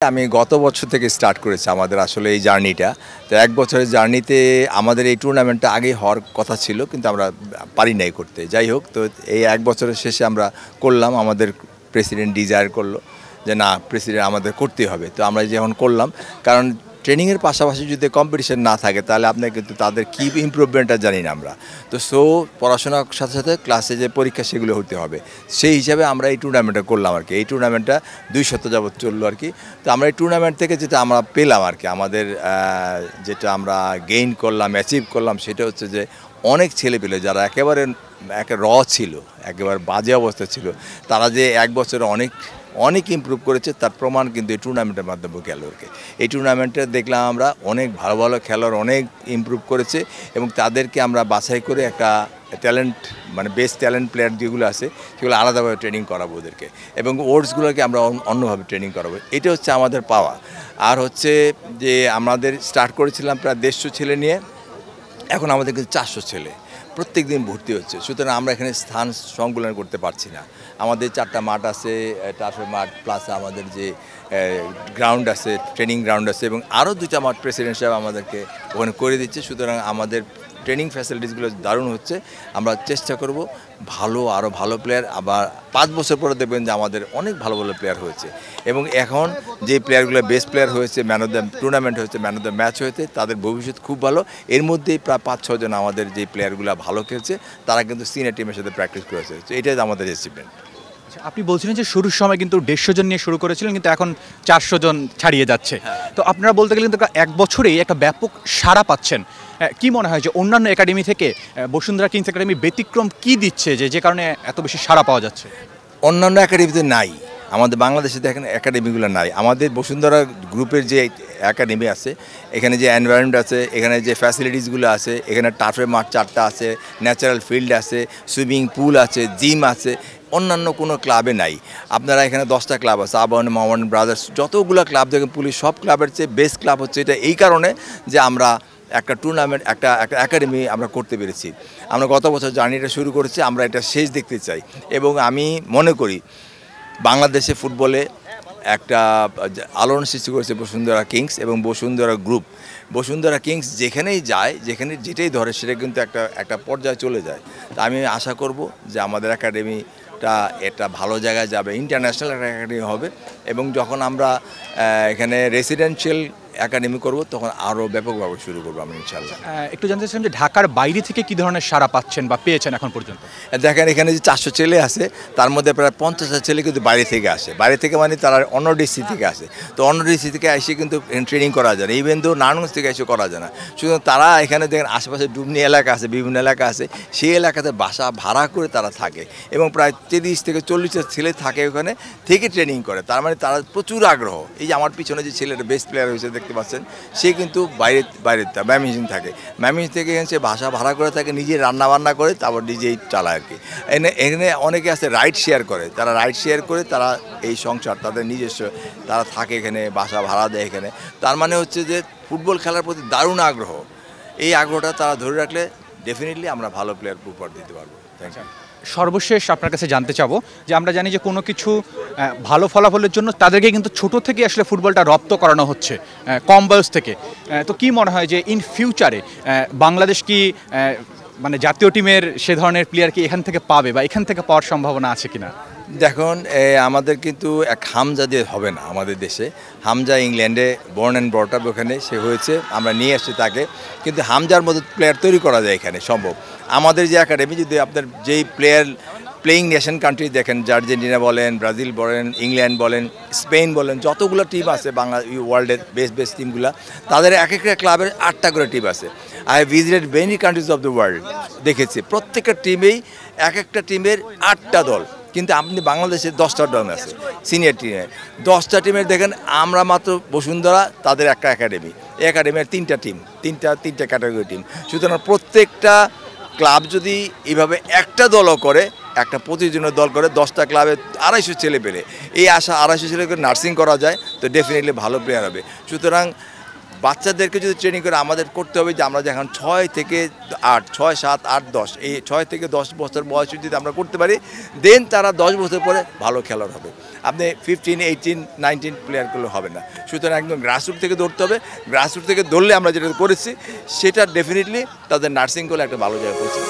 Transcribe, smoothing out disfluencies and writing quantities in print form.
আমি গত বছর থেকে স্টার্ট করেছি আমাদের আসলে এই জার্নিটা। তো এক বছরের জার্নিতে আমাদের এই টুর্নামেন্টটা আগেই হওয়ার কথা ছিল, কিন্তু আমরা পারি নাই করতে। যাই হোক, তো এই এক বছরের শেষে আমরা করলাম। আমাদের প্রেসিডেন্ট ডিজায়ার করলো যে না, প্রেসিডেন্ট আমাদের করতেই হবে। তো আমরা যখন করলাম, কারণ ট্রেনিংয়ের পাশাপাশি যদি কম্পিটিশন না থাকে তাহলে আপনার কিন্তু তাদের কী ইমপ্রুভমেন্টটা জানি না আমরা। তো পড়াশোনার সাথে সাথে ক্লাসে যে পরীক্ষা সেগুলো হতে হবে, সেই হিসাবে আমরা এই টুর্নামেন্টটা করলাম আর কি। এই টুর্নামেন্টটা 2 সপ্তাহ যাবত চললো আর কি। তো আমরা এই টুর্নামেন্ট থেকে যেটা আমরা পেলাম আর কি, আমাদের যেটা আমরা গেইন করলাম, অ্যাচিভ করলাম, সেটা হচ্ছে যে অনেক ছেলে পেলে যারা একেবারে ছিল, একেবারে বাজে অবস্থা ছিল, তারা যে এক বছরে অনেক ইমপ্রুভ করেছে তার প্রমাণ কিন্তু এই টুর্নামেন্টের মাধ্যমে গেল আর কি। এই টুর্নামেন্টে দেখলাম আমরা অনেক ভালো ভালো খেলোয়াড় অনেক ইমপ্রুভ করেছে, এবং তাদেরকে আমরা বাছাই করে একটা ট্যালেন্ট, মানে বেস্ট ট্যালেন্ট প্লেয়ার যেগুলো আছে সেগুলো আলাদাভাবে ট্রেনিং করাবো ওদেরকে, এবং ওয়ার্ডসগুলোকে আমরা অন্যভাবে ট্রেনিং করাবো। এটা হচ্ছে আমাদের পাওয়া। আর হচ্ছে যে আমাদের স্টার্ট করেছিলাম প্রায় 150 ছেলে নিয়ে, এখন আমাদের কিন্তু 400 ছেলে প্রত্যেক দিন ভর্তি হচ্ছে। সুতরাং আমরা এখানে স্থান সংকুলন করতে পারছি না। আমাদের 4টা মাঠ আছে, টার্ফের মাঠ প্লাস আমাদের যে গ্রাউন্ড আছে, ট্রেনিং গ্রাউন্ড আছে, এবং আরও 2টা মাঠ প্রেসিডেন্ট সাহেব আমাদেরকে ওখানে করে দিচ্ছে। সুতরাং আমাদের ট্রেনিং ফ্যাসিলিটিসগুলো দারুণ হচ্ছে। আমরা চেষ্টা করব আরও ভালো প্লেয়ার, আবার 5 বছর পরে দেখবেন যে আমাদের অনেক ভালো ভালো প্লেয়ার হয়েছে, এবং এখন যে প্লেয়ারগুলো বেস্ট প্লেয়ার হয়েছে, ম্যান অফ দ্য টুর্নামেন্ট হয়েছে, ম্যান অফ দ্য ম্যাচ হয়েছে, তাদের ভবিষ্যৎ খুব ভালো। এর মধ্যেই প্রায় 5-6 জন আমাদের যে প্লেয়ারগুলো ভালো খেলছে তারা কিন্তু সিনিয়র টিমের সাথে প্র্যাকটিস করেছে। তো এটাই আমাদের অ্যাচিভমেন্ট। আপনি বলছিলেন যে শুরুর সময় কিন্তু 150 জন নিয়ে শুরু করেছিলেন, কিন্তু এখন 400 জন ছাড়িয়ে যাচ্ছে। তো আপনারা বলতে গেলে কিন্তু এক বছরেই একটা ব্যাপক সাড়া পাচ্ছেন। কি মনে হয় যে অন্যান্য একাডেমি থেকে বসুন্ধরা কিংস একাডেমি ব্যতিক্রম কি দিচ্ছে যে কারণে এত বেশি সাড়া পাওয়া যাচ্ছে? অন্যান্য একাডেমিতে নাই, আমাদের বাংলাদেশে দেখেন একাডেমিগুলো নাই। আমাদের বসুন্ধরা গ্রুপের যে একাডেমি আছে, এখানে যে এনভায়রনমেন্ট আছে, এখানে যে ফ্যাসিলিটিসগুলো আছে, এখানে টার্ফের মাঠ 4টা আছে, ন্যাচারাল ফিল্ড আছে, সুইমিং পুল আছে, জিম আছে, অন্যান্য কোনো ক্লাবে নাই। আপনারা এখানে 10টা ক্লাব আছে, আবাহনী, মোহামেডান ব্রাদার্স, যতগুলো ক্লাব দেখেন, পুলিশ, সব ক্লাবের চেয়ে বেস্ট ক্লাব হচ্ছে এটা। এই কারণে যে আমরা একটা টুর্নামেন্ট, একটা একাডেমি আমরা করতে পেরেছি। আমরা গত বছর জার্নিটা শুরু করেছি, আমরা এটা শেষ দেখতে চাই, এবং আমি মনে করি বাংলাদেশে ফুটবলে একটা আলোড়ন সৃষ্টি করেছে বসুন্ধরা কিংস এবং বসুন্ধরা গ্রুপ। বসুন্ধরা কিংস যেখানেই যায়, যেটাই ধরে, সেটা কিন্তু একটা পর্যায়ে চলে যায়। তা আমি আশা করব যে আমাদের একাডেমিটা এটা ভালো জায়গায় যাবে, ইন্টারন্যাশনাল একটা একাডেমি হবে, এবং যখন আমরা এখানে রেসিডেন্সিয়াল একাডেমি করব তখন আরও ব্যাপকভাবে শুরু করবো আমরা ইনশাআল্লাহ। একটু জানতে চাচ্ছিলাম যে ঢাকার বাইরে থেকে কী ধরনের সাড়া পাচ্ছেন বা পেয়েছেন এখন পর্যন্ত? দেখেন, এখানে যে 400 ছেলে আছে, তার মধ্যে প্রায় 50,000 ছেলে কিন্তু বাইরে থেকে আসে। বাইরে থেকে মানে তারা অন্য ডিস্ট্রিক্ট থেকে আসে। তো অন্য ডিস্ট্রিক্ট থেকে এসে কিন্তু ট্রেনিং করা যায় না, ইভেন তো নারায়ণগঞ্জ থেকে এসে করা যায় না। সুতরাং তারা এখানে দেখেন আশেপাশে ডুবনি এলাকা আছে, বিভিন্ন এলাকা আছে, সেই এলাকাতে বাসা ভাড়া করে তারা থাকে, এবং প্রায় 30 থেকে 40 ছেলে থাকে ওখানে থেকে ট্রেনিং করে। তার মানে তারা প্রচুর আগ্রহ। এই যে আমার পিছনে যে ছেলেটা বেস্ট প্লেয়ার হয়েছে দেখতে পাচ্ছেন, সে কিন্তু বাইরে ম্যামিজিং থাকে, ম্যামিজিং থেকে সে বাসা ভাড়া করে থাকে, নিজে রান্নাবান্না করে তারপর নিজেই চালায় আর কি। এখানে অনেকে আছে রাইড শেয়ার করে, তারা তারা এই সংসার তাদের নিজস্ব, তারা থাকে এখানে, বাসা ভাড়া দেয় এখানে। তার মানে হচ্ছে যে ফুটবল খেলার প্রতি দারুণ আগ্রহ। এই আগ্রহটা তারা ধরে রাখলে ডেফিনেটলি আমরা ভালো প্লেয়ার উপহার দিতে পারবো। Thank you. সর্বশেষ আপনার কাছে জানতে চাবো যে আমরা জানি যে কোনো কিছু ভালো ফলাফলের জন্য তাদেরকে কিন্তু ছোট থেকে আসলে ফুটবলটা রপ্ত করানো হচ্ছে, কম বয়স থেকে। তো কি মনে হয় যে ইন ফিউচারে বাংলাদেশ কি মানে জাতীয় টিমের সে ধরনের প্লেয়ার কি এখান থেকে পাবে, বা এখান থেকে পাওয়ার সম্ভাবনা আছে কিনা? দেখুন, আমাদের কিন্তু এক হামজা দিয়ে হবে না আমাদের দেশে। হামজা ইংল্যান্ডে বর্ন অ্যান্ড ব্রট আপ, ওখানে সে হয়েছে, আমরা নিয়ে আসছি তাকে, কিন্তু হামজার মতো প্লেয়ার তৈরি করা যায় এখানে সম্ভব। আমাদের যে একাডেমি, যদি আপনার যেই প্লেয়িং নেশন কান্ট্রি দেখেন, আর্জেন্টিনা বলেন, ব্রাজিল বলেন, ইংল্যান্ড বলেন, স্পেন বলেন, যতগুলো টিম আছে ওয়ার্ল্ডের বেস্ট টিমগুলো, তাদের এক একটা ক্লাবের 8টা করে টিম আছে। I have visited many countries of the world, দেখেছি প্রত্যেকটা টিমেই একটা টিমের 8টা দল, কিন্তু আপনি বাংলাদেশে 10টা দল আছে সিনিয়র টিমে। 10টা টিমের দেখেন, আমরা মাত্র বসুন্ধরা, তাদের একটা একাডেমি, এই একাডেমির 3টা টিম, তিনটা ক্যাটাগরি টিম। সুতরাং প্রত্যেকটা ক্লাব যদি এইভাবে একটা দলও করে, একটা প্রতিজনের দল করে, 10টা ক্লাবে 250 ছেলে পেলে, এই 250 ছেলে করে নার্সিং করা যায়, তো ডেফিনেটলি ভালো প্লেয়ার হবে। সুতরাং বাচ্চাদেরকে যদি ট্রেনিং করে আমাদের করতে হবে যে আমরা যখন 6 থেকে 8, 6, 7, 8, 10 এই 6 থেকে 10 বছর বয়সে যদি আমরা করতে পারি দেন তারা 10 বছর পরে ভালো খেলোয়াড় হবে। আপনি 15, 18, 19 প্লেয়ারগুলো হবে না। সুতরাং একদম গ্রাসরুট থেকে ধরতে হবে। গ্রাসরুট থেকে ধরলে আমরা যেটা করেছি সেটা ডেফিনেটলি তাদের নার্সিং করলে একটা ভালো জায়গা পৌঁছে।